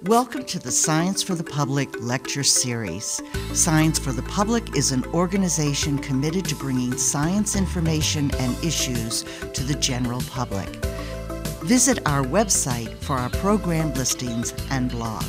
Welcome to the Science for the Public lecture series. Science for the Public is an organization committed to bringing science information and issues to the general public. Visit our website for our program listings and blog.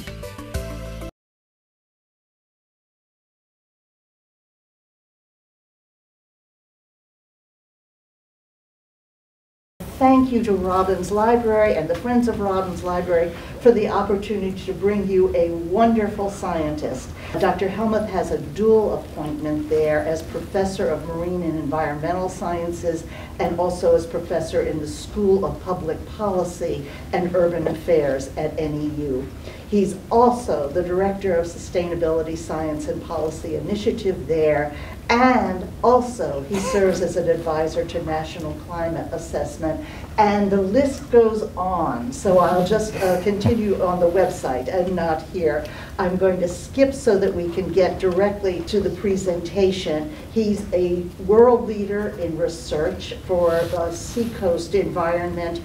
Thank you to Robbins Library and the Friends of Robbins Library for the opportunity to bring you a wonderful scientist. Dr. Helmuth has a dual appointment there as Professor of Marine and Environmental Sciences and also as Professor in the School of Public Policy and Urban Affairs at NEU. He's also the Director of Sustainability Science and Policy Initiative there, and also he serves as an advisor to National Climate Assessment, and the list goes on. So I'll just continue on the website and not here. I'm going to skip so that we can get directly to the presentation. He's a world leader in research for seacoast environment,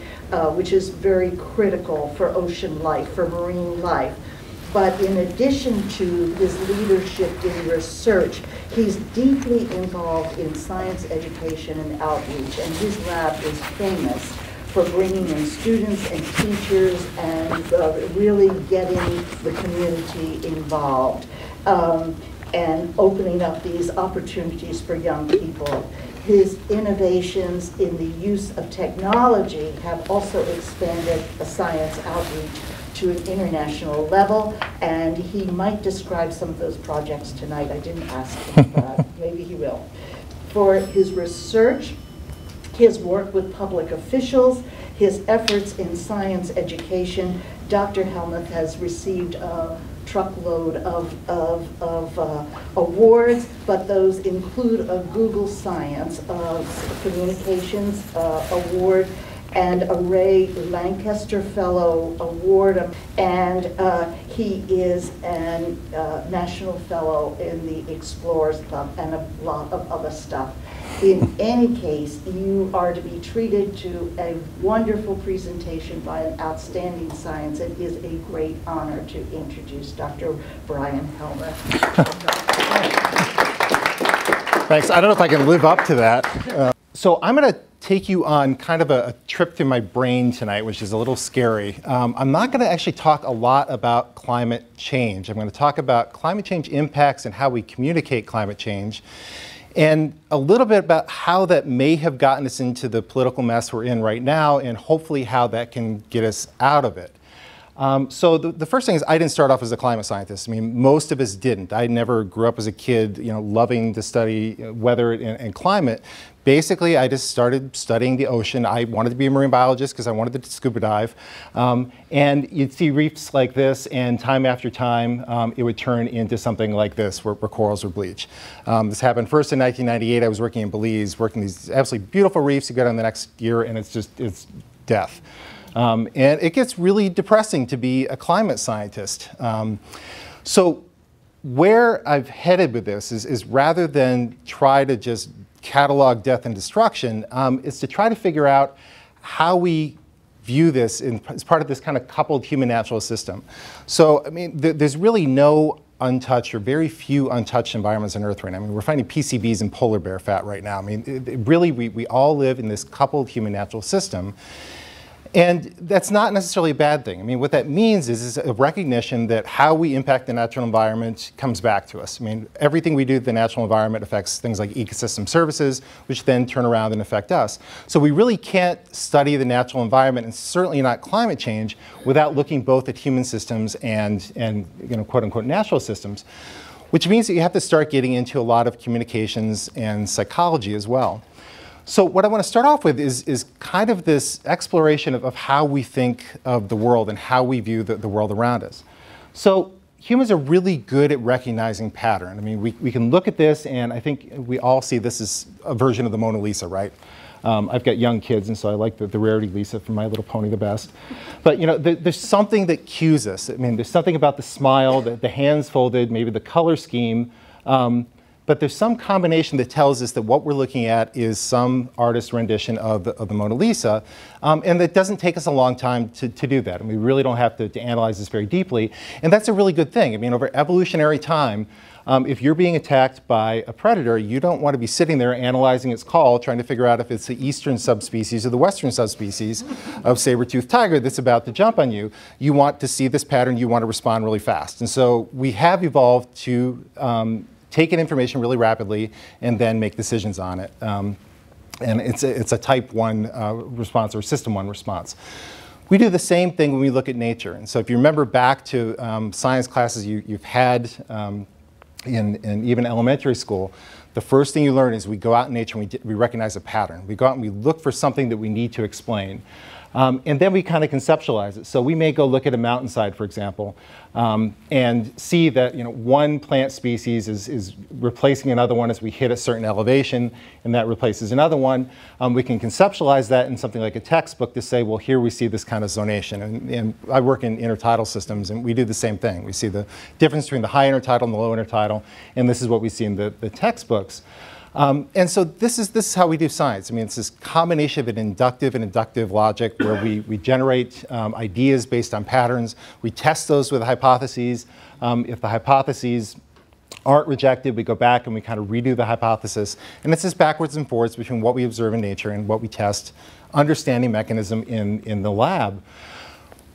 which is very critical for ocean life, for marine life. But in addition to his leadership in research, he's deeply involved in science education and outreach, and his lab is famous for bringing in students and teachers and really getting the community involved and opening up these opportunities for young people. His innovations in the use of technology have also expanded the science outreach to an international level, and he might describe some of those projects tonight. I didn't ask him, but maybe he will. For his research, his work with public officials, his efforts in science education, Dr. Helmuth has received a truckload of awards, but those include a Google Science Communications Award and a Ray Lancaster Fellow Award, and he is a National Fellow in the Explorers Club and a lot of other stuff. In any case, you are to be treated to a wonderful presentation by an outstanding science. It is a great honor to introduce Dr. Brian Hellmuth. Thanks. I don't know if I can live up to that. So I'm going to take you on kind of a trip through my brain tonight, which is a little scary. I'm not going to actually talk a lot about climate change. I'm going to talk about climate change impacts and how we communicate climate change, and a little bit about how that may have gotten us into the political mess we're in right now, and hopefully how that can get us out of it. So the first thing is, I didn't start off as a climate scientist. I mean, most of us didn't. I never grew up as a kid, loving to study weather and climate. Basically, I just started studying the ocean. I wanted to be a marine biologist because I wanted to scuba dive. And you'd see reefs like this, and time after time, it would turn into something like this, where corals would bleach. This happened first in 1998. I was working in Belize, working these absolutely beautiful reefs. You go down the next year, and it's death. And it gets really depressing to be a climate scientist. So where I've headed with this is rather than try to just catalog death and destruction, is to try to figure out how we view this as part of this kind of coupled human-natural system. So, I mean, there's really no untouched or very few untouched environments on Earth right now. I mean, we're finding PCBs in polar bear fat right now. I mean, really, we all live in this coupled human-natural system. And that's not necessarily a bad thing. I mean, what that means is a recognition that how we impact the natural environment comes back to us. I mean, everything we do to the natural environment affects things like ecosystem services, which then turn around and affect us. So we really can't study the natural environment, and certainly not climate change, without looking both at human systems and quote unquote natural systems, which means that you have to start getting into a lot of communications and psychology as well. So what I want to start off with is kind of this exploration of how we think of the world and how we view the world around us. So humans are really good at recognizing pattern. I mean, we can look at this, and I think we all see this as a version of the Mona Lisa, right? I've got young kids, and so I like the Rarity Lisa from My Little Pony the best. But there's something that cues us. I mean, there's something about the smile, the hands folded, maybe the color scheme. But but there's some combination that tells us that what we're looking at is some artist's rendition of the Mona Lisa, and it doesn't take us a long time to do that. And we really don't have to analyze this very deeply, and that's a really good thing. I mean, over evolutionary time, if you're being attacked by a predator, you don't want to be sitting there analyzing its call, trying to figure out if it's the eastern subspecies or the western subspecies of saber-toothed tiger that's about to jump on you. You want to see this pattern, you want to respond really fast. And so we have evolved to take in information really rapidly and then make decisions on it. And it's a type 1 response or system 1 response. We do the same thing when we look at nature. And so if you remember back to science classes you've had in even elementary school, the first thing you learn is we go out in nature and we recognize a pattern. We go out and we look for something that we need to explain. And then we kind of conceptualize it. So we may go look at a mountainside, for example, and see that one plant species is replacing another one as we hit a certain elevation, and that replaces another one. We can conceptualize that in something like a textbook to say, well, here we see this kind of zonation. And I work in intertidal systems, and we do the same thing. We see the difference between the high intertidal and the low intertidal, and this is what we see in the textbooks. And so this is how we do science. I mean, it's this combination of an inductive and inductive logic where we generate ideas based on patterns. We test those with hypotheses. If the hypotheses aren't rejected, we go back and we kind of redo the hypothesis. And it's this backwards and forwards between what we observe in nature and what we test, understanding mechanism in the lab.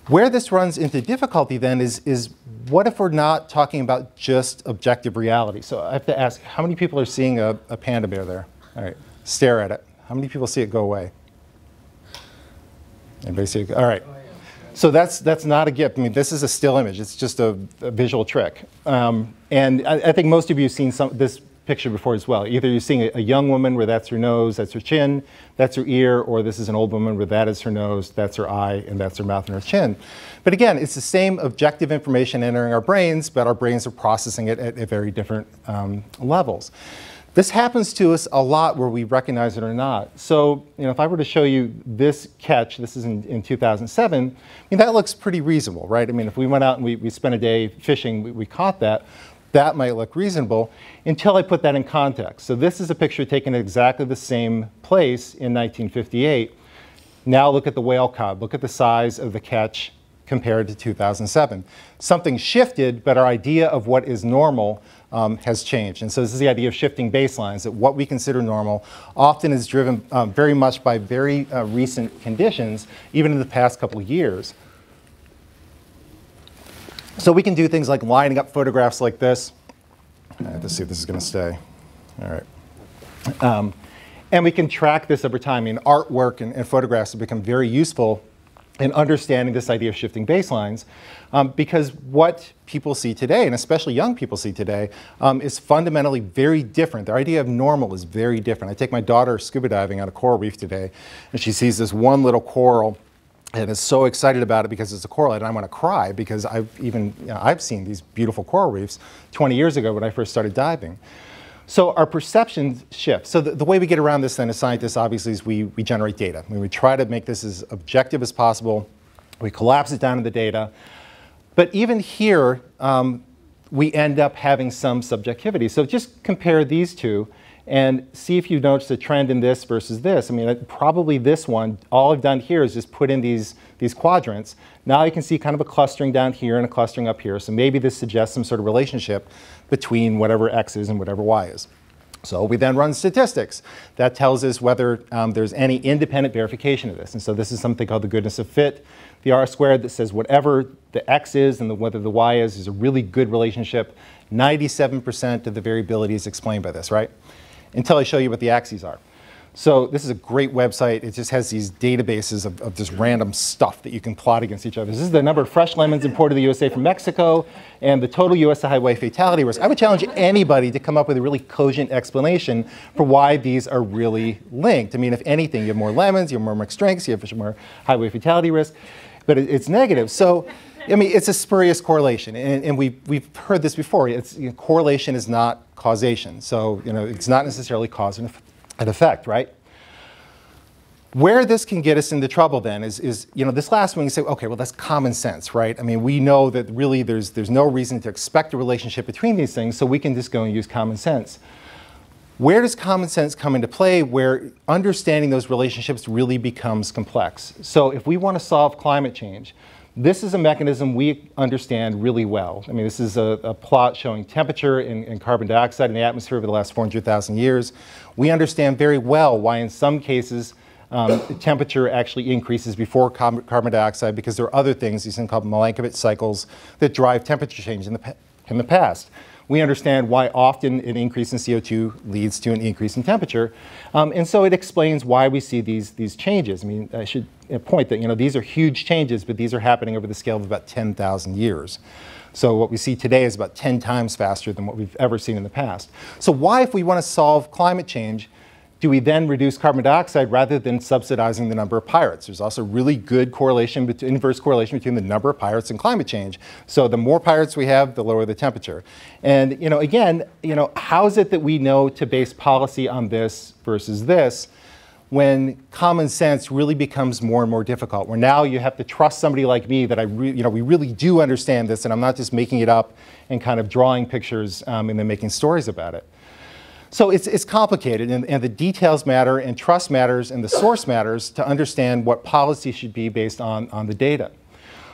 Where this runs into difficulty then is what if we're not talking about just objective reality? So I have to ask, how many people are seeing a panda bear there? All right, stare at it. How many people see it go away? Anybody see it? All right. So that's not a gift. I mean, this is a still image. It's just a visual trick. And I think most of you have seen this picture before as well. Either you're seeing a young woman where that's her nose, that's her chin, that's her ear, or this is an old woman where that is her nose, that's her eye, and that's her mouth and her chin. But again, it's the same objective information entering our brains, but our brains are processing it at very different levels. This happens to us a lot where we recognize it or not. So, if I were to show you this catch, this is in 2007, I mean, that looks pretty reasonable, right? I mean, if we went out and we spent a day fishing, we caught that. That might look reasonable until I put that in context. So this is a picture taken at exactly the same place in 1958. Now look at the whale cod. Look at the size of the catch compared to 2007. Something shifted, but our idea of what is normal has changed. And so this is the idea of shifting baselines, that what we consider normal often is driven very much by very recent conditions, even in the past couple of years. So we can do things like lining up photographs like this. I have to see if this is going to stay. All right. And we can track this over time. I mean, artwork and photographs have become very useful in understanding this idea of shifting baselines because what people see today, and especially young people see today, is fundamentally very different. Their idea of normal is very different. I take my daughter scuba diving on a coral reef today, and she sees this one little coral and is so excited about it because it's a coral, and I want to cry because I've seen these beautiful coral reefs 20 years ago when I first started diving. So our perception shifts. So the way we get around this then as scientists obviously is we generate data. I mean, we try to make this as objective as possible. We collapse it down into data. But even here, we end up having some subjectivity. So just compare these two and see if you notice a trend in this versus this. I mean, probably this one, all I've done here is just put in these quadrants. Now you can see kind of a clustering down here and a clustering up here. So maybe this suggests some sort of relationship between whatever X is and whatever Y is. So we then run statistics. That tells us whether there's any independent verification of this. And so this is something called the goodness of fit, the R squared, that says whatever the X is and whether the Y is a really good relationship. 97% of the variability is explained by this, right? Until I show you what the axes are. So this is a great website. It just has these databases of just random stuff that you can plot against each other. This is the number of fresh lemons imported to the USA from Mexico and the total US highway fatality risk. I would challenge anybody to come up with a really cogent explanation for why these are really linked. I mean, if anything, you have more lemons, you have more mixed drinks, you have more highway fatality risk, but it's negative. So, I mean, it's a spurious correlation, and we've heard this before. Correlation is not causation, so it's not necessarily cause and effect, right? Where this can get us into trouble then is this last one you say, okay, well that's common sense, right? I mean, we know that really there's no reason to expect a relationship between these things, so we can just go and use common sense. Where does common sense come into play where understanding those relationships really becomes complex? So if we want to solve climate change, this is a mechanism we understand really well. I mean, this is a plot showing temperature and carbon dioxide in the atmosphere over the last 400,000 years. We understand very well why in some cases temperature actually increases before carbon dioxide, because there are other things, these things called Milankovitch cycles, that drive temperature change in the past. We understand why often an increase in CO2 leads to an increase in temperature. And so it explains why we see these changes. I mean, I should point that these are huge changes, but these are happening over the scale of about 10,000 years. So what we see today is about 10 times faster than what we've ever seen in the past. So why, if we want to solve climate change, do we then reduce carbon dioxide rather than subsidizing the number of pirates? There's also really good correlation, inverse correlation between the number of pirates and climate change. So the more pirates we have, the lower the temperature. And again, how is it that we know to base policy on this versus this when common sense really becomes more and more difficult? Where now you have to trust somebody like me that we really do understand this, and I'm not just making it up and kind of drawing pictures and then making stories about it. So it's complicated, and the details matter, and trust matters, and the source matters to understand what policy should be based on the data.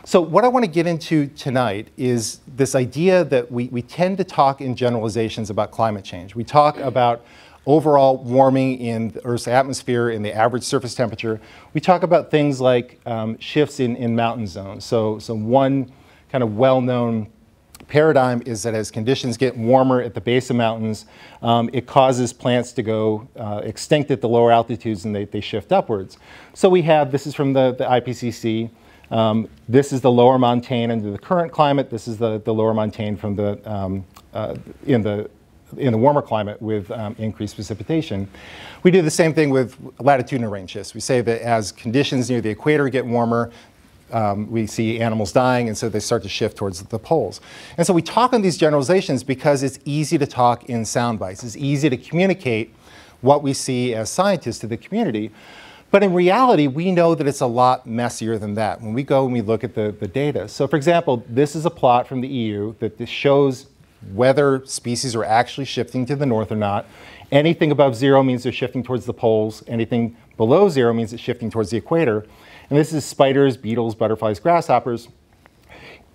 So what I want to get into tonight is this idea that we tend to talk in generalizations about climate change. We talk about overall warming in the Earth's atmosphere, in the average surface temperature. We talk about things like shifts in mountain zones. So one kind of well-known paradigm is that as conditions get warmer at the base of mountains, it causes plants to go extinct at the lower altitudes, and they shift upwards. So we have, this is from the IPCC, this is the lower montane under the current climate, this is the lower montane from in the warmer climate with increased precipitation. We do the same thing with latitudinal range shifts. We say that as conditions near the equator get warmer, we see animals dying, and so they start to shift towards the poles. And so we talk on these generalizations because it's easy to talk in sound bites. It's easy to communicate what we see as scientists to the community. But in reality, we know that it's a lot messier than that when we go and we look at the data. So for example, this is a plot from the EU that shows whether species are actually shifting to the north or not. Anything above 0 means they're shifting towards the poles. Anything below 0 means it's shifting towards the equator. And this is spiders, beetles, butterflies, grasshoppers.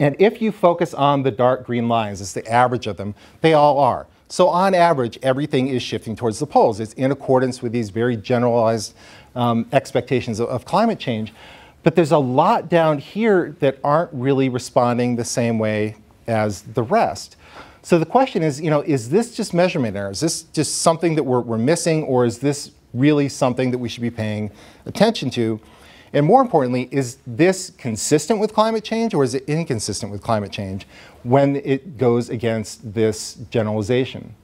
And if you focus on the dark green lines, it's the average of them, they all are. So on average, everything is shifting towards the poles. It's in accordance with these very generalized expectations of climate change. But there's a lot down here that aren't really responding the same way as the rest. So the question is this just measurement error? Is this just something that we're missing, or is this really something that we should be paying attention to? And more importantly, is this consistent with climate change, or is it inconsistent with climate change when it goes against this generalization?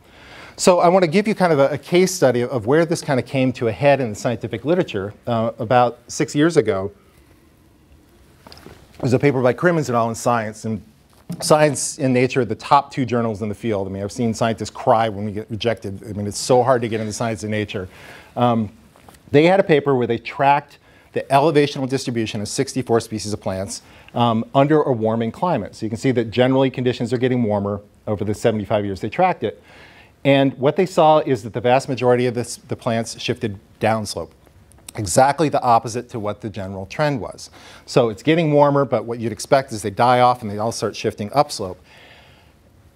So I want to give you kind of a case study of where this kind of came to a head in the scientific literature. About 6 years ago, there was a paper by Crimmins et al. In Science, and Science and Nature are the top 2 journals in the field. I mean, I've seen scientists cry when we get rejected. I mean, it's so hard to get into Science and Nature. They had a paper where they tracked the elevational distribution of 64 species of plants under a warming climate. So you can see that generally conditions are getting warmer over the 75 years they tracked it. And what they saw is that the vast majority of the plants shifted downslope, exactly the opposite to what the general trend was. So it's getting warmer, but what you'd expect is they die off and they all start shifting upslope.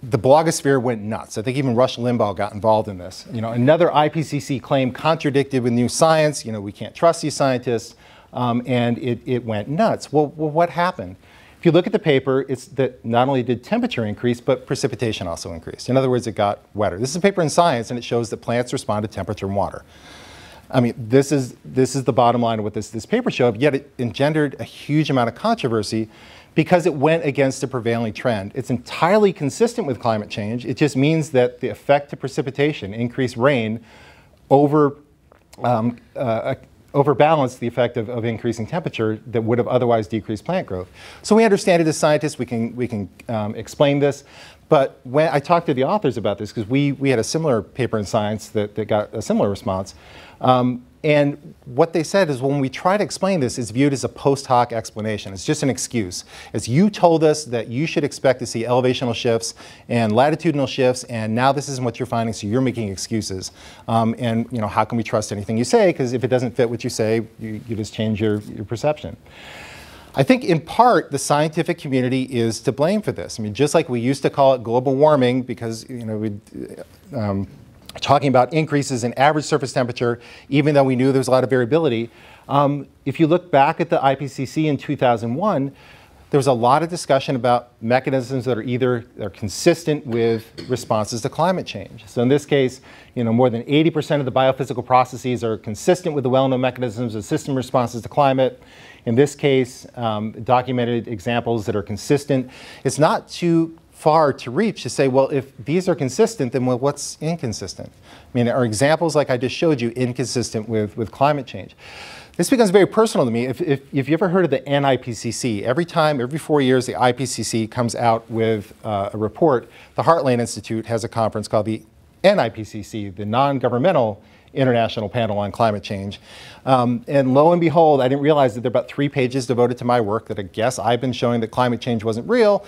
The blogosphere went nuts. I think even Rush Limbaugh got involved in this. Another IPCC claim contradicted with new science. We can't trust these scientists, and it went nuts. Well, what happened? If you look at the paper, it's that not only did temperature increase, but precipitation also increased. In other words, it got wetter. This is a paper in Science, and it shows that plants respond to temperature and water. I mean, this is the bottom line of what this paper showed, yet it engendered a huge amount of controversy because it went against the prevailing trend. It's entirely consistent with climate change. It just means that the effect of precipitation, increased rain, overbalanced the effect of increasing temperature that would have otherwise decreased plant growth. So we understand it as scientists, we can explain this. But when I talked to the authors about this, because we had a similar paper in Science that got a similar response, And what they said is when we try to explain this, it's viewed as a post hoc explanation. It's just an excuse. It's you told us that you should expect to see elevational shifts and latitudinal shifts, and now this isn't what you're finding, so you're making excuses. And how can we trust anything you say? Because if it doesn't fit what you say, you just change your perception. I think in part the scientific community is to blame for this. I mean, just like we used to call it global warming because talking about increases in average surface temperature, even though we knew there was a lot of variability. If you look back at the IPCC in 2001, there was a lot of discussion about mechanisms that are consistent with responses to climate change. So in this case, more than 80% of the biophysical processes are consistent with the well-known mechanisms of system responses to climate. In this case, documented examples that are consistent. It's not too far to reach to say, well, if these are consistent, then well, what's inconsistent? I mean, are examples like I just showed you inconsistent with climate change? This becomes very personal to me. If you've ever heard of the NIPCC, every 4 years, the IPCC comes out with a report. The Heartland Institute has a conference called the NIPCC, the Non-Governmental International Panel on Climate Change. And lo and behold, I didn't realize that there are about 3 pages devoted to my work that I guess I've been showing that climate change wasn't real.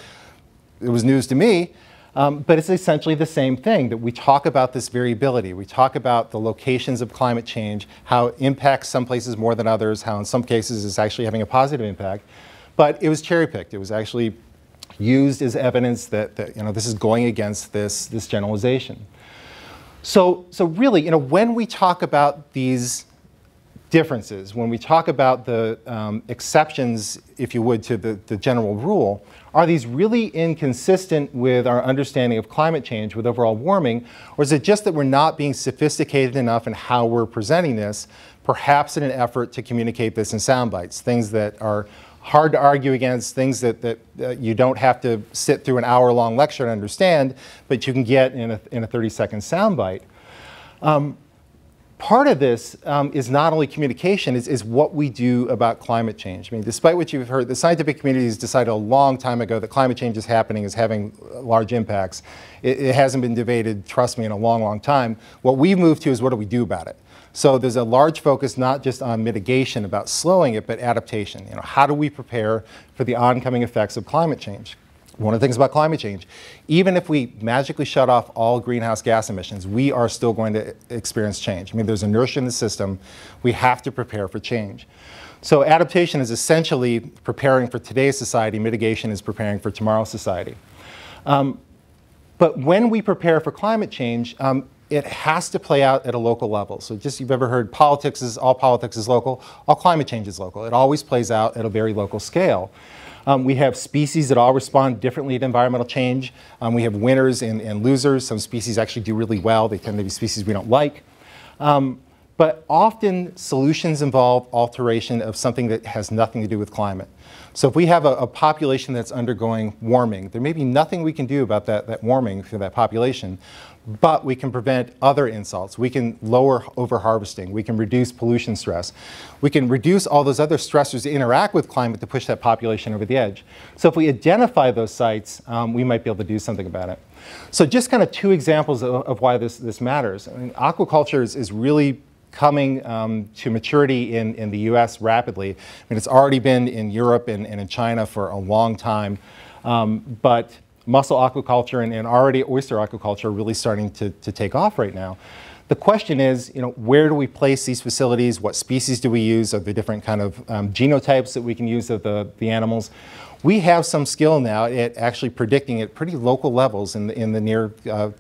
It was news to me, but it's essentially the same thing, that we talk about this variability. We talk about the locations of climate change, how it impacts some places more than others, how in some cases it's actually having a positive impact. But it was cherry-picked. It was actually used as evidence that this is going against this generalization. So really, when we talk about these differences, when we talk about the exceptions, if you would, to the general rule, are these really inconsistent with our understanding of climate change, with overall warming, or is it just that we're not being sophisticated enough in how we're presenting this, perhaps in an effort to communicate this in sound bites, things that are hard to argue against, things that you don't have to sit through an hour-long lecture to understand, but you can get in a 30-second sound bite. Part of this is not only communication, is what we do about climate change. I mean, despite what you've heard, the scientific community has decided a long time ago that climate change is happening, is having large impacts. It hasn't been debated, trust me, in a long, long time. What we've moved to is what do we do about it? So there's a large focus not just on mitigation, about slowing it, but adaptation. How do we prepare for the oncoming effects of climate change? One of the things about climate change, even if we magically shut off all greenhouse gas emissions, we are still going to experience change. I mean, there's inertia in the system. We have to prepare for change. So adaptation is essentially preparing for today's society. Mitigation is preparing for tomorrow's society. But when we prepare for climate change, it has to play out at a local level. So just you've ever heard all politics is local, all climate change is local. It always plays out at a very local scale. We have species that all respond differently to environmental change. We have winners and losers. Some species actually do really well. They tend to be species we don't like. But often solutions involve alteration of something that has nothing to do with climate. So if we have a population that's undergoing warming, there may be nothing we can do about that warming for that population, but we can prevent other insults. We can lower overharvesting. We can reduce pollution stress. We can reduce all those other stressors that interact with climate to push that population over the edge. So if we identify those sites, we might be able to do something about it. So just kind of 2 examples of why this matters. I mean, aquaculture is really coming to maturity in the US rapidly. I mean, it's already been in Europe and in China for a long time, but mussel aquaculture and already oyster aquaculture are really starting to take off right now. The question is, where do we place these facilities? What species do we use? Are there different kind of genotypes that we can use of the animals? We have some skill now at actually predicting at pretty local levels in the near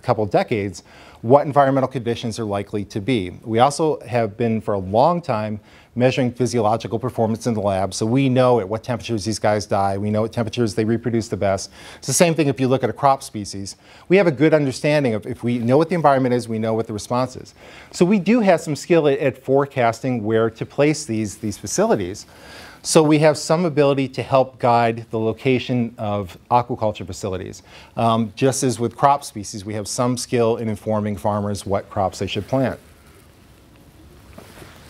couple of decades what environmental conditions are likely to be. We also have been for a long time measuring physiological performance in the lab, so we know at what temperatures these guys die, we know at temperatures they reproduce the best. It's the same thing if you look at a crop species. We have a good understanding of, if we know what the environment is, we know what the response is. So we do have some skill at forecasting where to place these facilities. So we have some ability to help guide the location of aquaculture facilities. Just as with crop species, we have some skill in informing farmers what crops they should plant.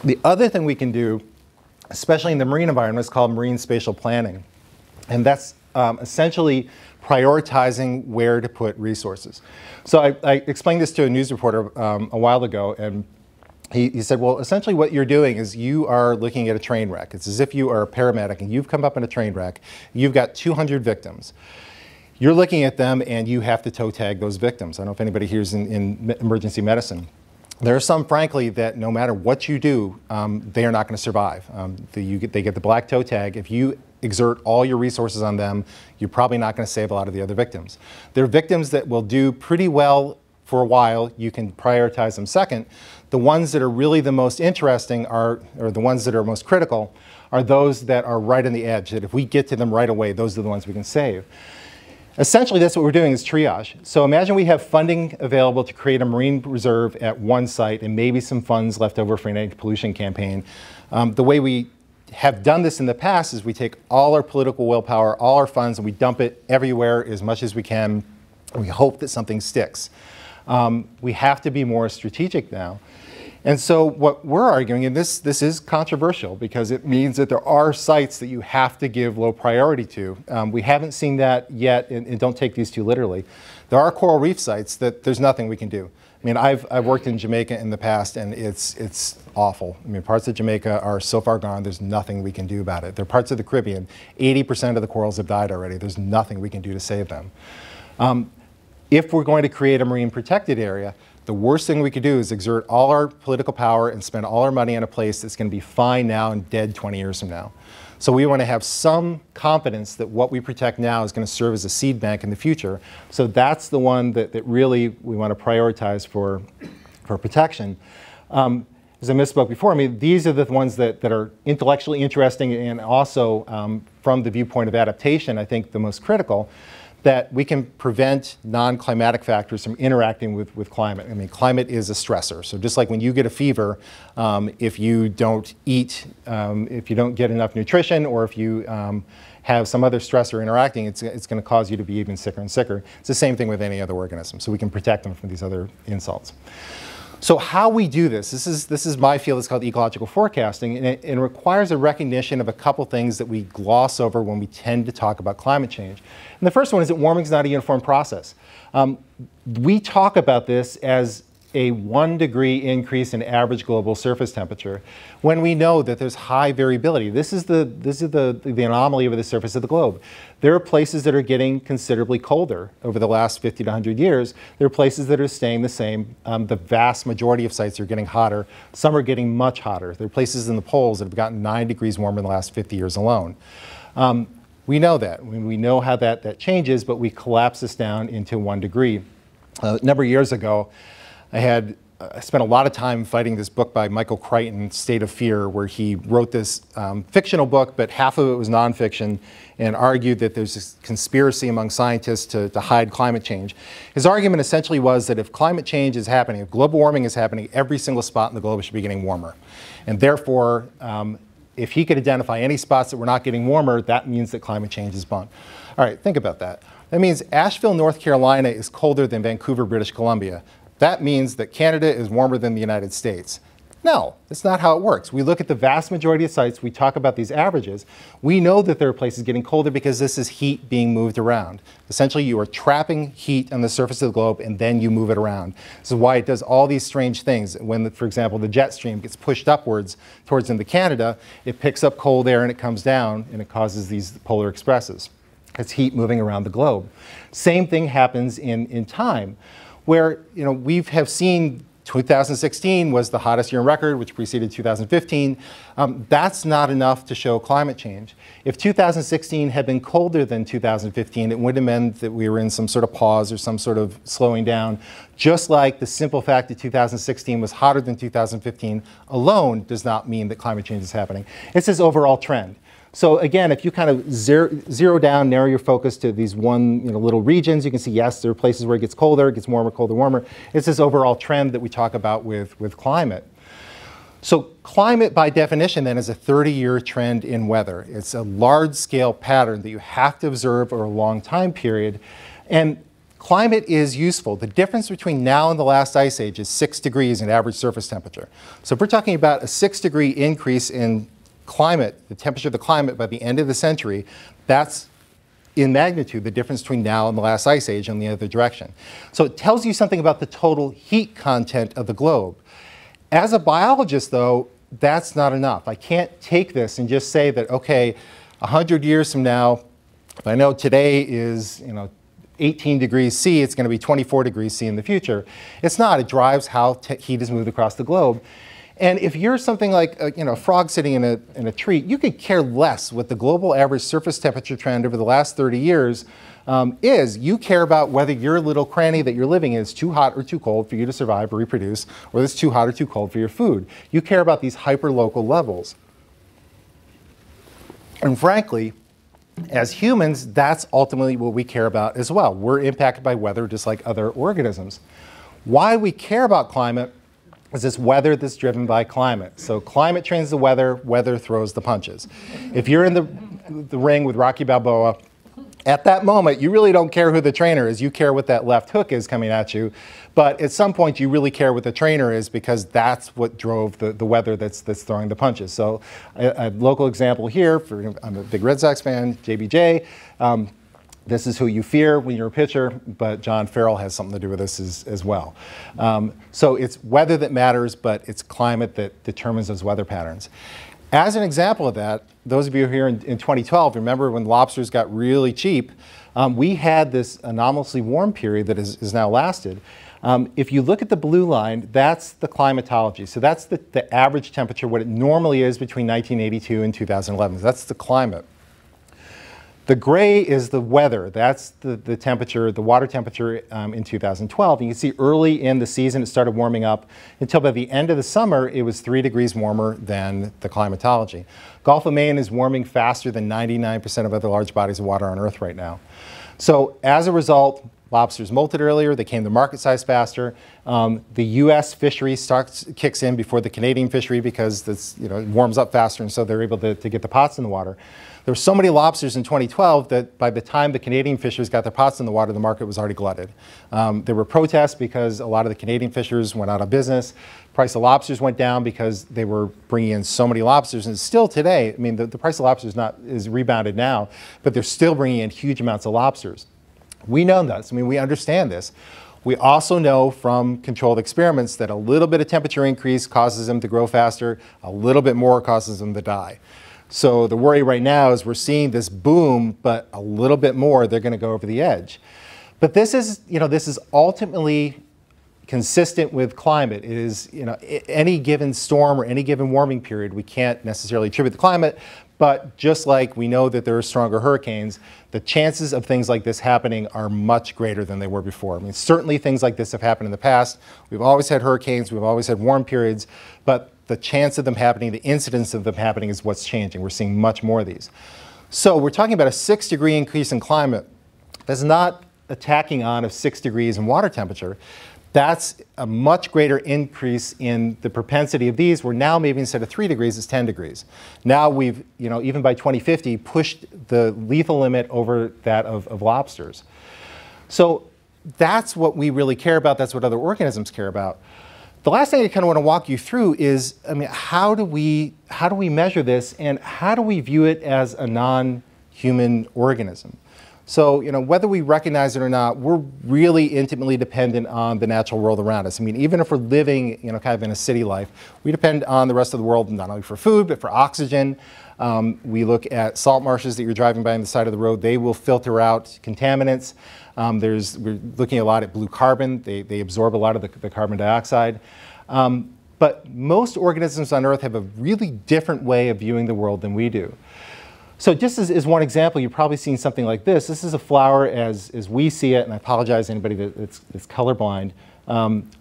The other thing we can do, especially in the marine environment, is called marine spatial planning. And that's essentially prioritizing where to put resources. So I explained this to a news reporter a while ago, and he said, well, essentially what you're doing is you are looking at a train wreck. It's as if you are a paramedic and you've come up in a train wreck. You've got 200 victims. You're looking at them and you have to toe tag those victims. I don't know if anybody here is in emergency medicine. There are some, frankly, that no matter what you do, they are not going to survive. They get the black toe tag. If you exert all your resources on them, you're probably not going to save a lot of the other victims. There are victims that will do pretty well for a while. You can prioritize them second. The ones that are really the most interesting or the ones that are most critical are those that are right on the edge, that if we get to them right away, those are the ones we can save. Essentially, that's what we're doing is triage. So imagine we have funding available to create a marine reserve at one site and maybe some funds left over for an anti-pollution campaign. The way we have done this in the past is we take all our political willpower, all our funds, and we dump it everywhere as much as we can. And we hope that something sticks. We have to be more strategic now. And so what we're arguing, and this is controversial because it means that there are sites that you have to give low priority to. We haven't seen that yet, and don't take these too literally. There are coral reef sites that there's nothing we can do. I mean, I've worked in Jamaica in the past, and it's awful. I mean, parts of Jamaica are so far gone, there's nothing we can do about it. There are parts of the Caribbean, 80% of the corals have died already. There's nothing we can do to save them. If we're going to create a marine protected area, the worst thing we could do is exert all our political power and spend all our money on a place that's going to be fine now and dead 20 years from now. So we want to have some confidence that what we protect now is going to serve as a seed bank in the future. So that's the one that really we want to prioritize for protection. As I misspoke before, I mean, these are the ones that are intellectually interesting and also from the viewpoint of adaptation, I think the most critical, that we can prevent non-climatic factors from interacting with climate. I mean, climate is a stressor. So just like when you get a fever, if you don't eat, if you don't get enough nutrition, or if you have some other stressor interacting, it's going to cause you to be even sicker and sicker. It's the same thing with any other organism. So we can protect them from these other insults. So how we do this is my field. It's called ecological forecasting, and it requires a recognition of a couple things that we gloss over when we tend to talk about climate change. And the first one is that warming is not a uniform process. We talk about this as a 1 degree increase in average global surface temperature when we know that there's high variability. This is the anomaly over the surface of the globe. There are places that are getting considerably colder over the last 50 to 100 years. There are places that are staying the same. The vast majority of sites are getting hotter. Some are getting much hotter. There are places in the poles that have gotten 9 degrees warmer in the last 50 years alone. We know that. We know how that changes, but we collapse this down into 1 degree. A number of years ago, I spent a lot of time fighting this book by Michael Crichton, State of Fear, where he wrote this fictional book, but half of it was nonfiction, and argued that there's this conspiracy among scientists to hide climate change. His argument essentially was that if climate change is happening, if global warming is happening, every single spot in the globe should be getting warmer. And therefore, if he could identify any spots that were not getting warmer, that means that climate change is gone. All right, think about that. That means Asheville, North Carolina is colder than Vancouver, British Columbia. That means that Canada is warmer than the United States. No, that's not how it works. We look at the vast majority of sites, we talk about these averages. We know that there are places getting colder because this is heat being moved around. Essentially, you are trapping heat on the surface of the globe and then you move it around. This is why it does all these strange things. When, for example, the jet stream gets pushed upwards towards into Canada, it picks up cold air and it comes down and it causes these polar expresses. It's heat moving around the globe. Same thing happens in time, where we have seen 2016 was the hottest year on record, which preceded 2015. That's not enough to show climate change. If 2016 had been colder than 2015, it would have meant that we were in some sort of pause or some sort of slowing down. Just like the simple fact that 2016 was hotter than 2015 alone does not mean that climate change is happening. It's this overall trend. So again, if you kind of zero down, narrow your focus to these little regions, you can see, yes, there are places where it gets colder, it gets warmer, colder, warmer. It's this overall trend that we talk about with climate. So climate, by definition, then, is a 30-year trend in weather. It's a large-scale pattern that you have to observe over a long time period. And climate is useful. The difference between now and the last ice age is 6 degrees in average surface temperature. So if we're talking about a 6-degree increase in climate, the temperature of the climate by the end of the century, that's in magnitude the difference between now and the last ice age in the other direction. So it tells you something about the total heat content of the globe. As a biologist, though, that's not enough. I can't take this and just say that, okay, 100 years from now, if I know today is 18 degrees C, it's going to be 24 degrees C in the future. It's not. It drives how heat is moved across the globe. And if you're something like a frog sitting in a tree, you could care less what the global average surface temperature trend over the last 30 years is. You care about whether your little cranny that you're living in is too hot or too cold for you to survive or reproduce, or it's too hot or too cold for your food. You care about these hyper-local levels. And frankly, as humans, that's ultimately what we care about as well. We're impacted by weather just like other organisms. Why we care about climate is this weather that's driven by climate. So climate trains the weather, weather throws the punches. If you're in the ring with Rocky Balboa, at that moment, you really don't care who the trainer is. You care what that left hook is coming at you. But at some point, you really care what the trainer is, because that's what drove the weather that's throwing the punches. So a local example here, I'm a big Red Sox fan, JBJ. This is who you fear when you're a pitcher, but John Farrell has something to do with this as well. So it's weather that matters, but it's climate that determines those weather patterns. As an example of that, those of you here in 2012, remember when lobsters got really cheap, we had this anomalously warm period that is now lasted. If you look at the blue line, that's the climatology. So that's the average temperature, what it normally is between 1982 and 2011. So that's the climate. The gray is the weather. That's the temperature, the water temperature in 2012. And you can see early in the season it started warming up until by the end of the summer it was 3 degrees warmer than the climatology. Gulf of Maine is warming faster than 99% of other large bodies of water on Earth right now. So as a result, lobsters molted earlier, they came to market size faster. The US fishery kicks in before the Canadian fishery because this, it warms up faster, and so they're able to get the pots in the water. There were so many lobsters in 2012 that by the time the Canadian fishers got their pots in the water, the market was already glutted. There were protests because a lot of the Canadian fishers went out of business. Price of lobsters went down because they were bringing in so many lobsters. And still today, I mean, the price of lobsters is rebounded now, but they're still bringing in huge amounts of lobsters. We know this. I mean, we understand this. We also know from controlled experiments that a little bit of temperature increase causes them to grow faster, a little bit more causes them to die. So the worry right now is we're seeing this boom, but a little bit more, they're going to go over the edge. But this is, this is ultimately consistent with climate. It is, any given storm or any given warming period, we can't necessarily attribute to climate, but just like we know that there are stronger hurricanes, the chances of things like this happening are much greater than they were before. I mean, certainly things like this have happened in the past. We've always had hurricanes, we've always had warm periods, but the chance of them happening, the incidence of them happening is what's changing. We're seeing much more of these. So we're talking about a 6-degree increase in climate. That's not a tacking on of 6 degrees in water temperature. That's a much greater increase in the propensity of these, where now maybe instead of 3 degrees, it's 10 degrees. Now we've, even by 2050, pushed the lethal limit over that of lobsters. So that's what we really care about. That's what other organisms care about. The last thing I kind of want to walk you through is, how do we measure this, and how do we view it as a non-human organism? So, whether we recognize it or not, we're really intimately dependent on the natural world around us. I mean, even if we're living, kind of in a city life, we depend on the rest of the world not only for food, but for oxygen. We look at salt marshes that you're driving by on the side of the road. They will filter out contaminants. We're looking a lot at blue carbon. They absorb a lot of the carbon dioxide. But most organisms on Earth have a really different way of viewing the world than we do. So just as one example, you've probably seen something like this. This is a flower as we see it, and I apologize to anybody that's colorblind.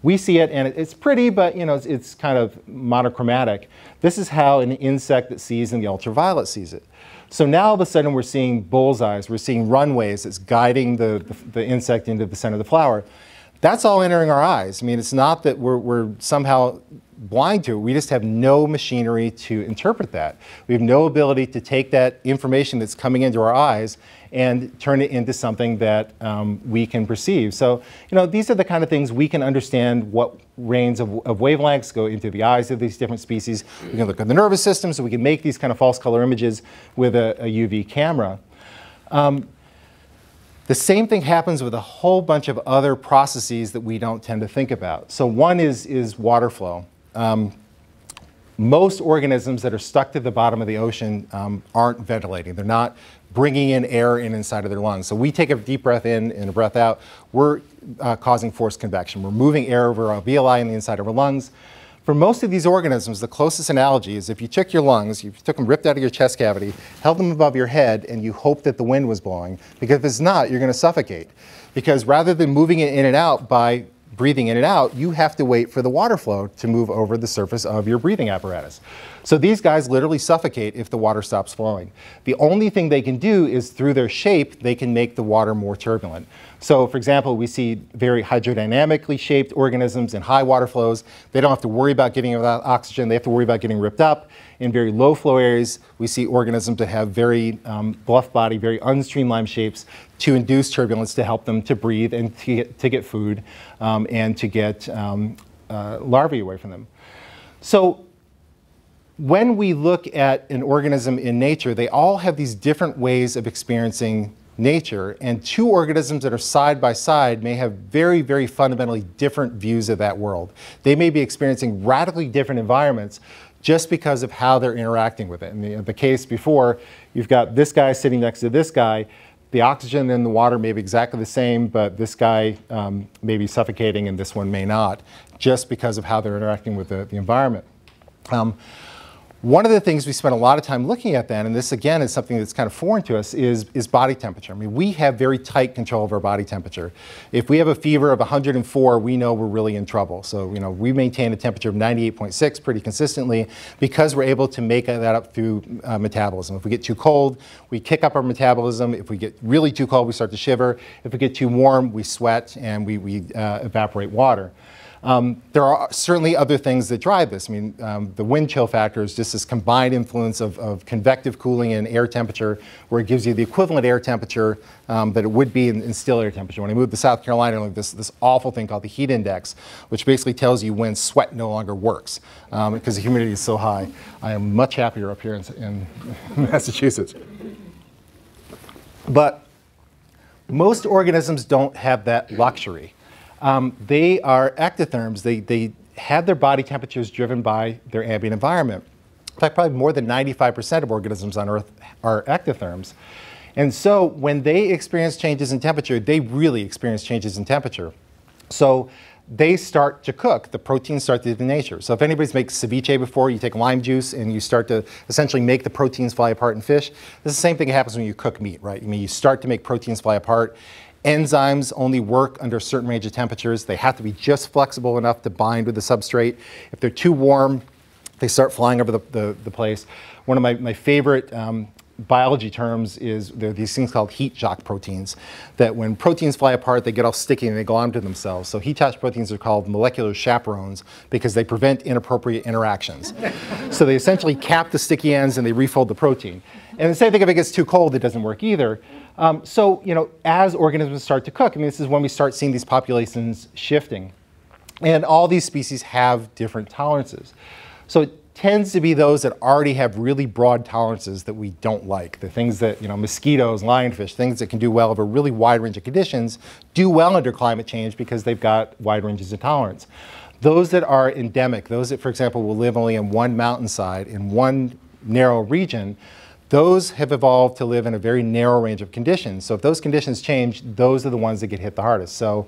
We see it, and it's pretty, but it's kind of monochromatic. This is how an insect that sees in the ultraviolet sees it. So now all of a sudden we're seeing bullseyes, we're seeing runways that's guiding the insect into the center of the flower. That's all entering our eyes. I mean, it's not that we're somehow blind to it. We just have no machinery to interpret that. We have no ability to take that information that's coming into our eyes and turn it into something that we can perceive. So, these are the kind of things we can understand what range of wavelengths go into the eyes of these different species. We can look at the nervous system, so we can make these kind of false color images with a UV camera. The same thing happens with a whole bunch of other processes that we don't tend to think about. So one is water flow. most organisms that are stuck to the bottom of the ocean aren't ventilating. They're not bringing in air inside of their lungs. So we take a deep breath in and a breath out. We're causing forced convection. We're moving air over our alveoli in the inside of our lungs. For most of these organisms, the closest analogy is if you took your lungs, you took them ripped out of your chest cavity, held them above your head, and you hope that the wind was blowing. Because if it's not, you're going to suffocate. Because rather than moving it in and out by breathing in and out, you have to wait for the water flow to move over the surface of your breathing apparatus. So these guys literally suffocate if the water stops flowing. The only thing they can do is through their shape, they can make the water more turbulent. So for example, we see very hydrodynamically shaped organisms in high water flows. They don't have to worry about getting without oxygen. They have to worry about getting ripped up. In very low flow areas, we see organisms that have very bluff body, very unstreamlined shapes to induce turbulence to help them to breathe and to get food and to get larvae away from them. So when we look at an organism in nature, they all have these different ways of experiencing nature, and two organisms that are side by side may have very, very fundamentally different views of that world. They may be experiencing radically different environments just because of how they're interacting with it. In the case before, you've got this guy sitting next to this guy. The oxygen in the water may be exactly the same, but this guy may be suffocating and this one may not, just because of how they're interacting with the environment. One of the things we spend a lot of time looking at then, and this again is something that's kind of foreign to us, is body temperature. I mean, we have very tight control of our body temperature. If we have a fever of 104, we know we're really in trouble. So, you know, we maintain a temperature of 98.6 pretty consistently because we're able to make that up through metabolism. If we get too cold, we kick up our metabolism. If we get really too cold, we start to shiver. If we get too warm, we sweat and we evaporate water. There are certainly other things that drive this. I mean, the wind chill factor is just this combined influence of convective cooling and air temperature, where it gives you the equivalent air temperature that it would be in still air temperature. When I moved to South Carolina, I learned this awful thing called the heat index, which basically tells you when sweat no longer works because the humidity is so high. I am much happier up here in Massachusetts. But most organisms don't have that luxury. They are ectotherms. They have their body temperatures driven by their ambient environment. In fact, probably more than 95% of organisms on Earth are ectotherms. And so when they experience changes in temperature, they really experience changes in temperature. So they start to cook. The proteins start to denature. So if anybody's made ceviche before, you take lime juice and you start to essentially make the proteins fly apart in fish. This is the same thing that happens when you cook meat, right? I mean, you start to make proteins fly apart. Enzymes only work under a certain range of temperatures. They have to be just flexible enough to bind with the substrate. If they're too warm, they start flying over the place. One of my favorite biology terms is there are these things called heat shock proteins, that when proteins fly apart, they get all sticky and they go onto themselves. So heat shock proteins are called molecular chaperones because they prevent inappropriate interactions. So they essentially cap the sticky ends and they refold the protein. And the same thing if it gets too cold, it doesn't work either. So, you know, as organisms start to cook, I mean, this is when we start seeing these populations shifting. And all these species have different tolerances. So it tends to be those that already have really broad tolerances that we don't like. The things that, you know, mosquitoes, lionfish, things that can do well over a really wide range of conditions, do well under climate change because they've got wide ranges of tolerance. Those that are endemic, those that, for example, will live only in one mountainside, in one narrow region, those have evolved to live in a very narrow range of conditions. So if those conditions change, those are the ones that get hit the hardest. So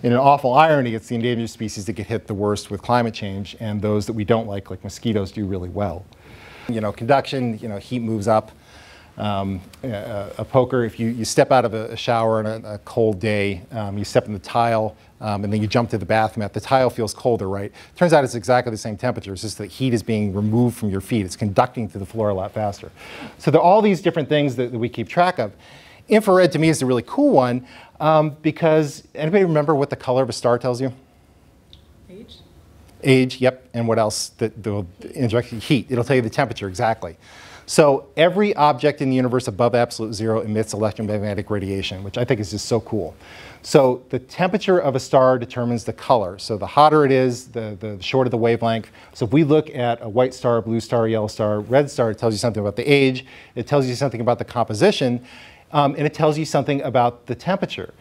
in an awful irony, it's the endangered species that get hit the worst with climate change, and those that we don't like mosquitoes, do really well. You know, conduction, you know, heat moves up. A poker, if you step out of a shower on a cold day, you step in the tile, and then you jump to the bathroom, the tile feels colder, right? Turns out it's exactly the same temperature. It's just that heat is being removed from your feet. It's conducting through the floor a lot faster. So there are all these different things that we keep track of. Infrared to me is the really cool one because anybody remember what the color of a star tells you? Age. Age, yep. And what else? Heat. It'll tell you the temperature exactly. So every object in the universe above absolute zero emits electromagnetic radiation, which I think is just so cool. So the temperature of a star determines the color. So the hotter it is, the shorter the wavelength. So if we look at a white star, blue star, yellow star, red star, it tells you something about the age. It tells you something about the composition. And it tells you something about the temperature.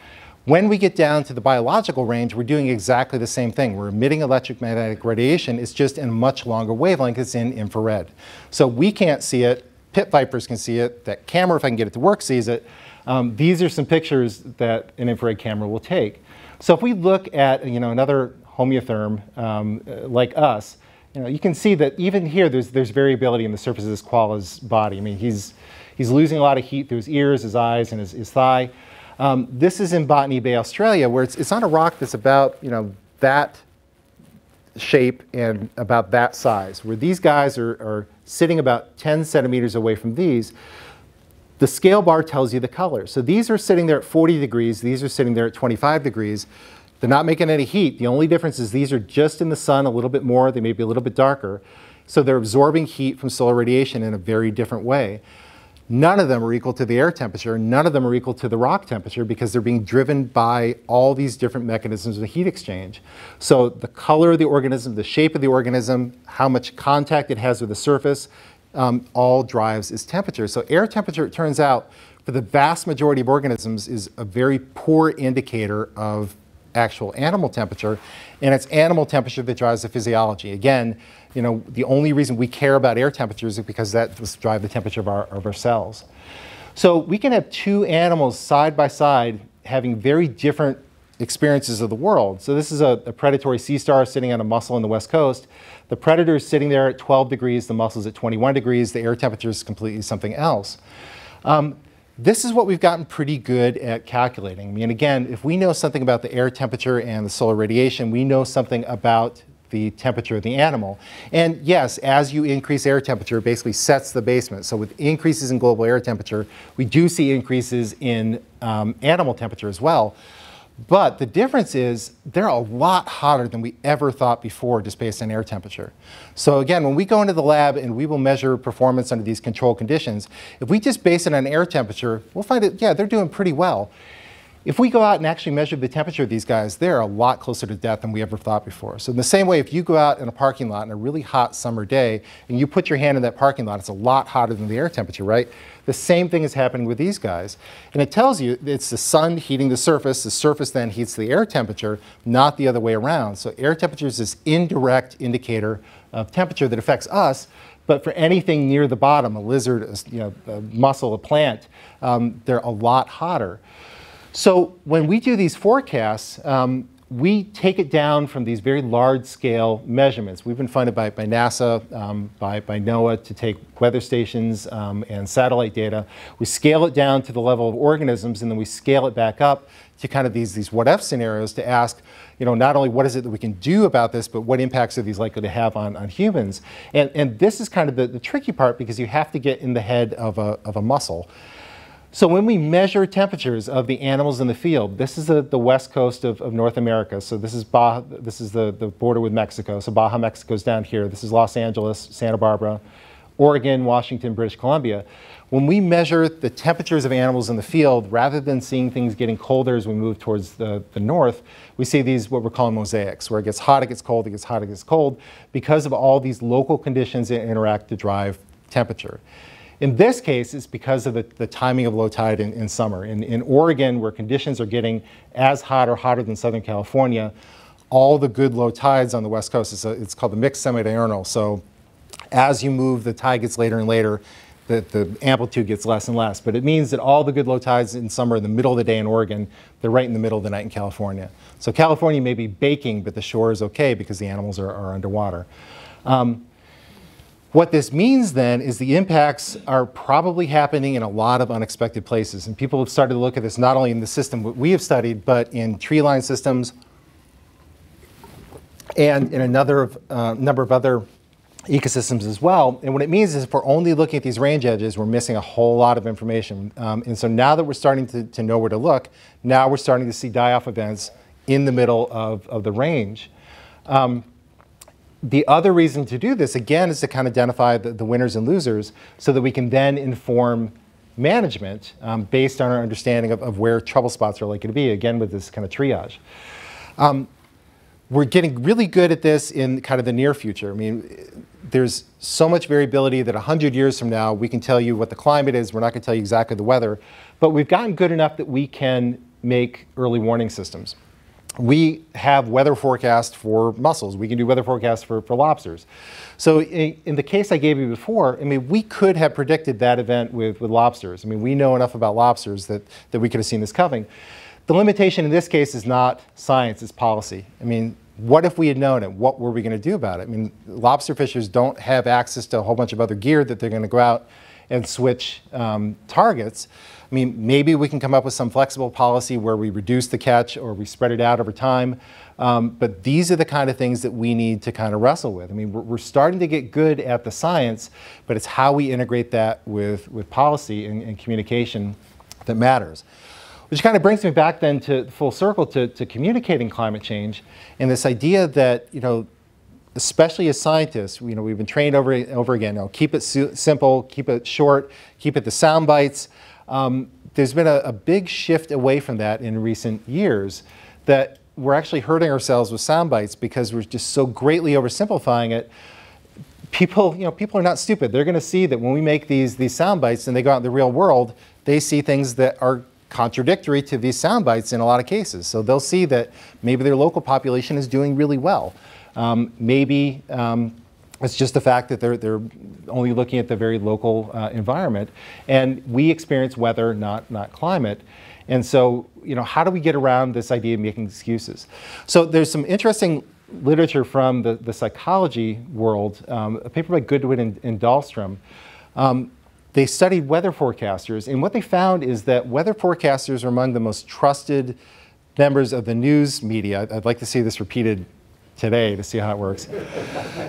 When we get down to the biological range, we're doing exactly the same thing. We're emitting electromagnetic radiation. It's just in a much longer wavelength. It's in infrared. So we can't see it. Pit vipers can see it. That camera, if I can get it to work, sees it. These are some pictures that an infrared camera will take. So if we look at another homeotherm like us, you can see that even here there's variability in the surface of this koala's body. I mean, he's losing a lot of heat through his ears, his eyes, and his thigh. This is in Botany Bay, Australia, where it's on a rock that's about that shape and about that size, where these guys are sitting about 10 centimeters away from these. The scale bar tells you the color. So these are sitting there at 40 degrees. These are sitting there at 25 degrees. They're not making any heat. The only difference is these are just in the sun a little bit more. They may be a little bit darker. So they're absorbing heat from solar radiation in a very different way. None of them are equal to the air temperature. None of them are equal to the rock temperature because they're being driven by all these different mechanisms of heat exchange. So the color of the organism, the shape of the organism, how much contact it has with the surface, all drives its temperature. So air temperature, it turns out, for the vast majority of organisms is a very poor indicator of actual animal temperature, and it's animal temperature that drives the physiology. Again, the only reason we care about air temperatures is because that drives the temperature of our cells. So we can have two animals side by side having very different experiences of the world. So this is a predatory sea star sitting on a mussel on the west coast. The predator is sitting there at 12 degrees, the mussel's at 21 degrees, the air temperature is completely something else. This is what we've gotten pretty good at calculating. I mean, again, if we know something about the air temperature and the solar radiation, we know something about the temperature of the animal. And yes, as you increase air temperature, it basically sets the basement. So with increases in global air temperature, we do see increases in animal temperature as well. But the difference is they're a lot hotter than we ever thought before just based on air temperature. So again, when we go into the lab and we will measure performance under these controlled conditions, if we just base it on air temperature, we'll find that, yeah, they're doing pretty well. If we go out and actually measure the temperature of these guys, they're a lot closer to death than we ever thought before. So in the same way, if you go out in a parking lot on a really hot summer day and you put your hand in that parking lot, it's a lot hotter than the air temperature, right? The same thing is happening with these guys. And it tells you it's the sun heating the surface then heats the air temperature, not the other way around. So air temperature is this indirect indicator of temperature that affects us, but for anything near the bottom, a lizard, a mussel, a plant, they're a lot hotter. So when we do these forecasts, we take it down from these very large-scale measurements. We've been funded by NASA, by NOAA to take weather stations and satellite data. We scale it down to the level of organisms, and then we scale it back up to kind of these what-if scenarios to ask, not only what is it that we can do about this, but what impacts are these likely to have on humans? And this is kind of the tricky part because you have to get in the head of a mussel. So when we measure temperatures of the animals in the field, this is the west coast of North America. So this is the border with Mexico. So Baja, Mexico's down here. This is Los Angeles, Santa Barbara, Oregon, Washington, British Columbia. When we measure the temperatures of animals in the field, rather than seeing things getting colder as we move towards the north, we see these what we're calling mosaics, where it gets hot, it gets cold, it gets hot, it gets cold, because of all these local conditions that interact to drive temperature. In this case, it's because of the timing of low tide in summer. In Oregon, where conditions are getting as hot or hotter than Southern California, all the good low tides on the west coast, it's called the mixed semidiurnal. So as you move, the tide gets later and later, the amplitude gets less and less. But it means that all the good low tides in summer in the middle of the day in Oregon, they're right in the middle of the night in California. So California may be baking, but the shore is okay because the animals are underwater. What this means then is the impacts are probably happening in a lot of unexpected places. And people have started to look at this not only in the system we have studied, but in tree-lined systems and in number of other ecosystems as well. And what it means is if we're only looking at these range edges, we're missing a whole lot of information. And so now that we're starting to know where to look, now we're starting to see die-off events in the middle of the range. The other reason to do this, again, is to kind of identify the winners and losers so that we can then inform management based on our understanding of where trouble spots are likely to be, again, with this kind of triage. We're getting really good at this in kind of the near future. I mean, there's so much variability that 100 years from now, we can tell you what the climate is. We're not going to tell you exactly the weather. But we've gotten good enough that we can make early warning systems. We have weather forecasts for mussels. We can do weather forecasts for lobsters. So in the case I gave you before, I mean, we could have predicted that event with lobsters. I mean, we know enough about lobsters that we could have seen this coming. The limitation in this case is not science, it's policy. I mean, what if we had known it? What were we going to do about it? I mean, lobster fishers don't have access to a whole bunch of other gear that they're going to go out and switch targets. I mean, maybe we can come up with some flexible policy where we reduce the catch or we spread it out over time. But these are the kind of things that we need to kind of wrestle with. I mean, we're starting to get good at the science, but it's how we integrate that with policy and communication that matters. Which kind of brings me back then to full circle to communicating climate change and this idea that, you know, especially as scientists, you know, we've been trained over and over again, you know, keep it simple, keep it short, keep it to sound bites. There's been a big shift away from that in recent years that we're actually hurting ourselves with sound bites because we're just so greatly oversimplifying it. People, you know, people are not stupid. They're going to see that when we make these sound bites and they go out in the real world, they see things that are contradictory to these sound bites in a lot of cases. So they'll see that maybe their local population is doing really well. Maybe it's just the fact that they're only looking at the very local environment. And we experience weather, not climate. And so, you know, how do we get around this idea of making excuses? So there's some interesting literature from the psychology world, a paper by Goodwin and Dahlstrom. They studied weather forecasters, and what they found is that weather forecasters are among the most trusted members of the news media. I'd like to see this repeated today to see how it works.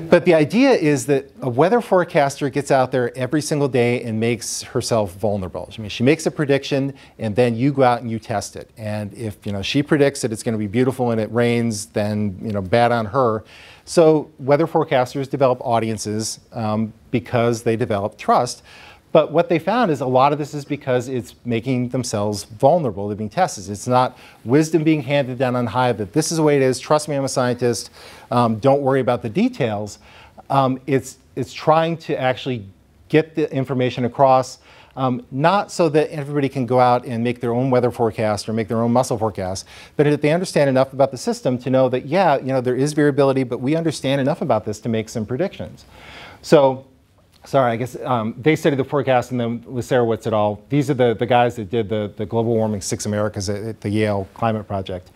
But the idea is that a weather forecaster gets out there every single day and makes herself vulnerable. I mean, she makes a prediction, and then you go out and you test it. And if, you know, she predicts that it's going to be beautiful and it rains, then, you know, bad on her. So weather forecasters develop audiences because they develop trust. But what they found is a lot of this is because it's making themselves vulnerable to being tested. It's not wisdom being handed down on high that this is the way it is, trust me, I'm a scientist, don't worry about the details. It's trying to actually get the information across, not so that everybody can go out and make their own weather forecast or make their own mussel forecast, but that they understand enough about the system to know that, yeah, you know, there is variability, but we understand enough about this to make some predictions. So, sorry, I guess they studied the forecast, and then Lasarowitz et al. These are the guys that did the Global Warming 6 Americas at the Yale Climate Project.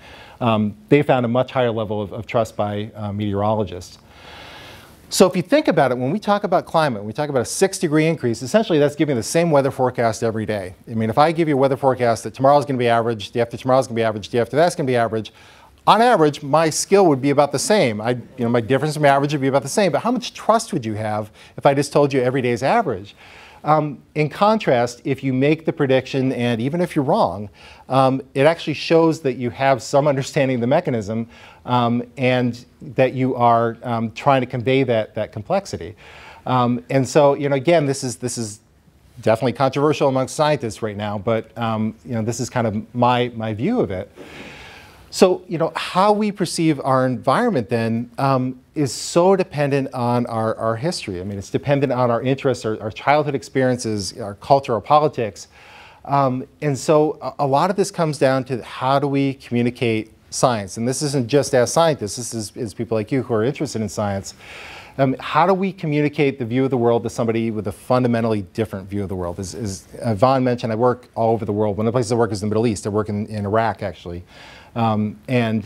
They found a much higher level of trust by meteorologists. So if you think about it, when we talk about climate, we talk about a 6-degree increase, essentially that's giving the same weather forecast every day. I mean, if I give you a weather forecast that tomorrow's going to be average, day after tomorrow's going to be average, day after that's going to be average, on average, my skill would be about the same. My difference from average would be about the same, but how much trust would you have if I just told you every day's average? In contrast, if you make the prediction, and even if you're wrong, it actually shows that you have some understanding of the mechanism and that you are trying to convey that complexity. And so, you know, again, this is definitely controversial amongst scientists right now, but you know, this is kind of my view of it. So, you know, how we perceive our environment then is so dependent on our history. I mean, it's dependent on our interests, our childhood experiences, our culture, our politics. And so a lot of this comes down to how do we communicate science? And this isn't just as scientists, this is people like you who are interested in science. How do we communicate the view of the world to somebody with a fundamentally different view of the world? As Vaughn mentioned, I work all over the world. One of the places I work is in the Middle East. I work in Iraq, actually. And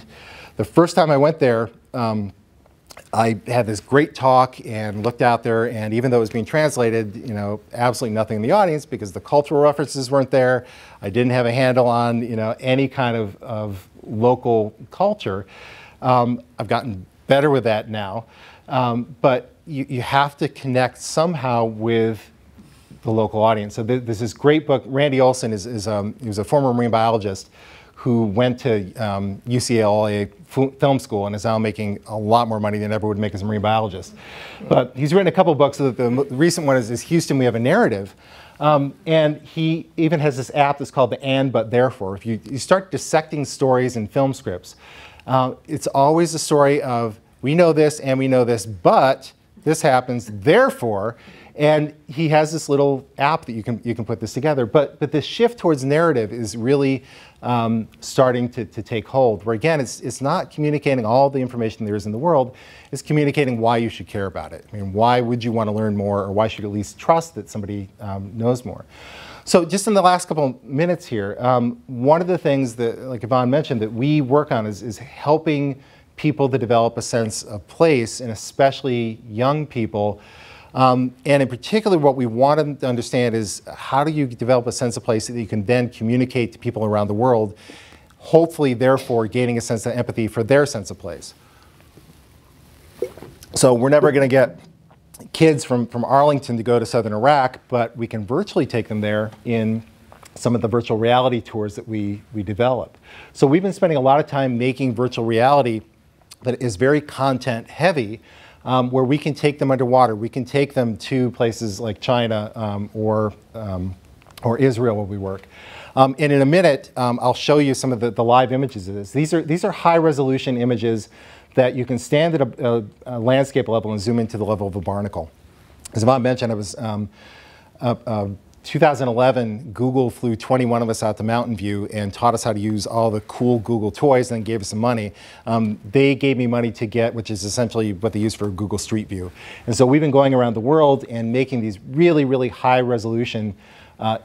the first time I went there, I had this great talk and looked out there, and even though it was being translated, you know, absolutely nothing in the audience because the cultural references weren't there. I didn't have a handle on, you know, any kind of local culture. I've gotten better with that now. But you have to connect somehow with the local audience. So there's this great book. Randy Olson he was a former marine biologist who went to UCLA film school and is now making a lot more money than ever would make as a marine biologist. But he's written a couple of books. So the recent one is Houston, We Have a Narrative. And he even has this app that's called the And But Therefore. If you start dissecting stories in film scripts, it's always a story of we know this and we know this, but this happens, therefore. And he has this little app that you can put this together. But this shift towards narrative is really starting to take hold, where again, it's not communicating all the information there is in the world, it's communicating why you should care about it. I mean, why would you want to learn more, or why should you at least trust that somebody knows more? So just in the last couple minutes here, one of the things that, like Yvonne mentioned, that we work on is helping people to develop a sense of place, and especially young people. And in particular, what we want them to understand is how do you develop a sense of place that you can then communicate to people around the world, hopefully, therefore, gaining a sense of empathy for their sense of place. So we're never going to get kids from Arlington to go to southern Iraq, but we can virtually take them there in some of the virtual reality tours that we develop. So we've been spending a lot of time making virtual reality that is very content heavy, where we can take them underwater. We can take them to places like China or Israel where we work. And in a minute, I'll show you some of the live images of this. These are high resolution images that you can stand at a landscape level and zoom into the level of a barnacle. As Yvonne mentioned, it was 2011, Google flew 21 of us out to Mountain View and taught us how to use all the cool Google toys, and then gave us some money. They gave me money to get, which is essentially what they use for Google Street View. And so we've been going around the world and making these really, really high resolution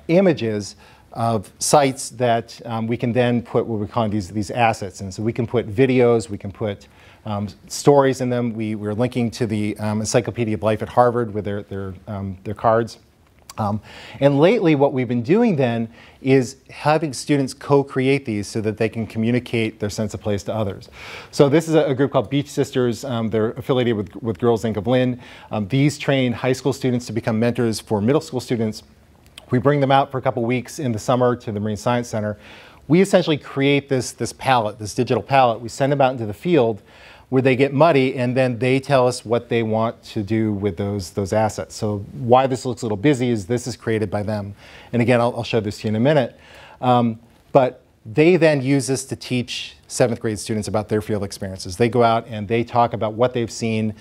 images of sites that we can then put what we call these assets in. So we can put videos, we can put stories in them. We're linking to the Encyclopedia of Life at Harvard with their cards. And lately, what we've been doing then is having students co-create these so that they can communicate their sense of place to others. So this is a group called Beach Sisters. They're affiliated with Girls Inc. of Lynn. These train high school students to become mentors for middle school students. We bring them out for a couple weeks in the summer to the Marine Science Center. We essentially create this palette, this digital palette. We send them out into the field where they get muddy, and then they tell us what they want to do with those assets. So why this looks a little busy is this is created by them. And again, I'll show this to you in a minute. But they then use this to teach 7th grade students about their field experiences. They go out and they talk about what they've seen,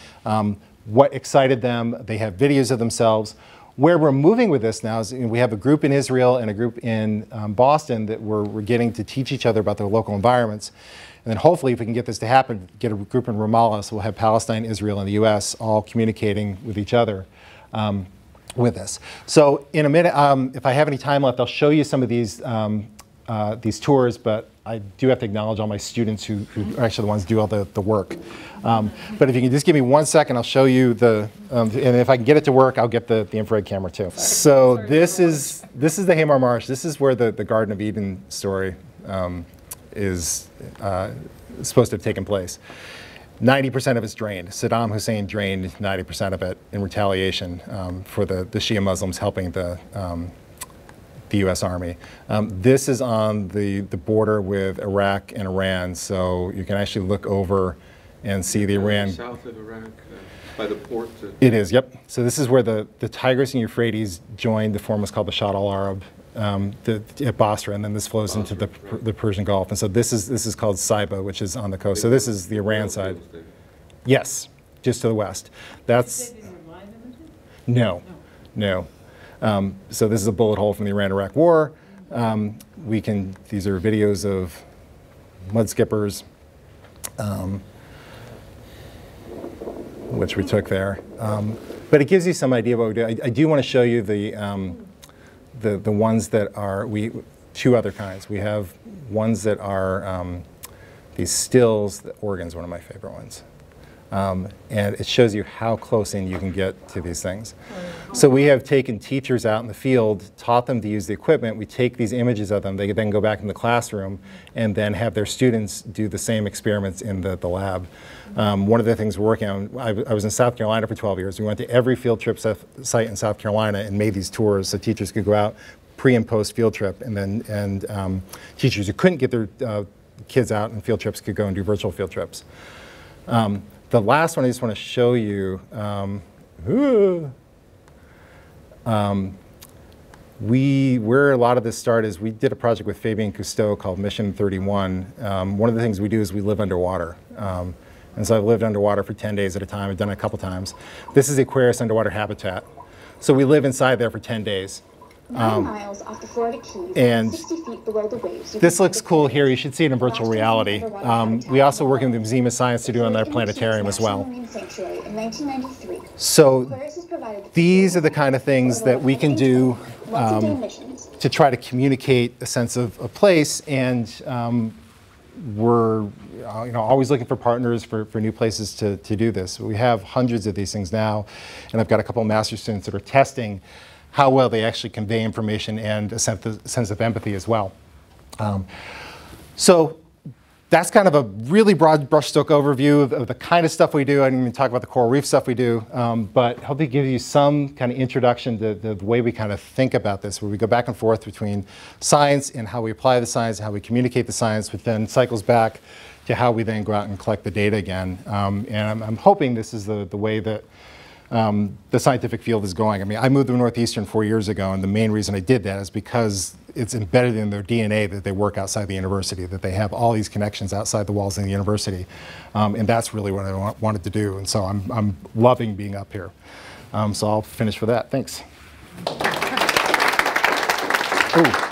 what excited them. They have videos of themselves. Where we're moving with this now is we have a group in Israel and a group in Boston that we're getting to teach each other about their local environments. And then hopefully, if we can get this to happen, get a group in Ramallah, so we'll have Palestine, Israel, and the US all communicating with each other with this. So in a minute, if I have any time left, I'll show you some of these tours, but I do have to acknowledge all my students who are actually the ones who do all the work. But if you can just give me 1 second, I'll show you and if I can get it to work, I'll get the infrared camera too. So this is the Hamar Marsh. This is where the Garden of Eden story is supposed to have taken place. 90% of it's drained. Saddam Hussein drained 90% of it in retaliation for the Shia Muslims helping the U.S. Army. This is on the border with Iraq and Iran, so you can actually look over and see the Iran. South of Iraq, by the port. It is, yep. So this is where the Tigris and Euphrates joined. The form was called the Shatt al-Arab at Basra, and then this flows into the Persian Gulf. And so this is called Saiba, which is on the coast. So this is the Iran side. Yes, just to the west. That's no. So this is a bullet hole from the Iran-Iraq War. These are videos of mud skippers, which we took there. But it gives you some idea of what we do. I do want to show you the ones that are, two other kinds. We have ones that are these stills. The Oregon's one of my favorite ones. And it shows you how close in you can get to these things. So we have taken teachers out in the field, taught them to use the equipment. We take these images of them. They then go back in the classroom and then have their students do the same experiments in the lab. One of the things we're working on, I was in South Carolina for 12 years. We went to every field trip site in South Carolina and made these tours so teachers could go out pre and post field trip, and teachers who couldn't get their kids out on field trips could go and do virtual field trips. The last one I just want to show you, where a lot of this started is we did a project with Fabien Cousteau called Mission 31. One of the things we do is we live underwater. And so I've lived underwater for 10 days at a time. I've done it a couple times. This is Aquarius underwater habitat. So we live inside there for 10 days. 9 miles off the Florida Keys, and 60 feet below the waves. This looks cool here. You should see it in virtual reality. We also work in the Museum of Science to do on their planetarium as well. So these are the kind of things that we can do to try to communicate a sense of a place, and we're always looking for partners for new places to do this. We have hundreds of these things now, and I've got a couple of master's students that are testing how well they actually convey information and a sense of empathy as well. So that's kind of a really broad brushstroke overview of the kind of stuff we do. I didn't even talk about the coral reef stuff we do, but hopefully give you some kind of introduction to the way we kind of think about this, where we go back and forth between science and how we apply the science, and how we communicate the science, which then cycles back to how we then go out and collect the data again. And I'm hoping this is the way that the scientific field is going. I mean, I moved to Northeastern 4 years ago, and the main reason I did that is because it's embedded in their DNA that they work outside the university, that they have all these connections outside the walls of the university. And that's really what I wanted to do. And so I'm loving being up here. So I'll finish with that. Thanks. Ooh.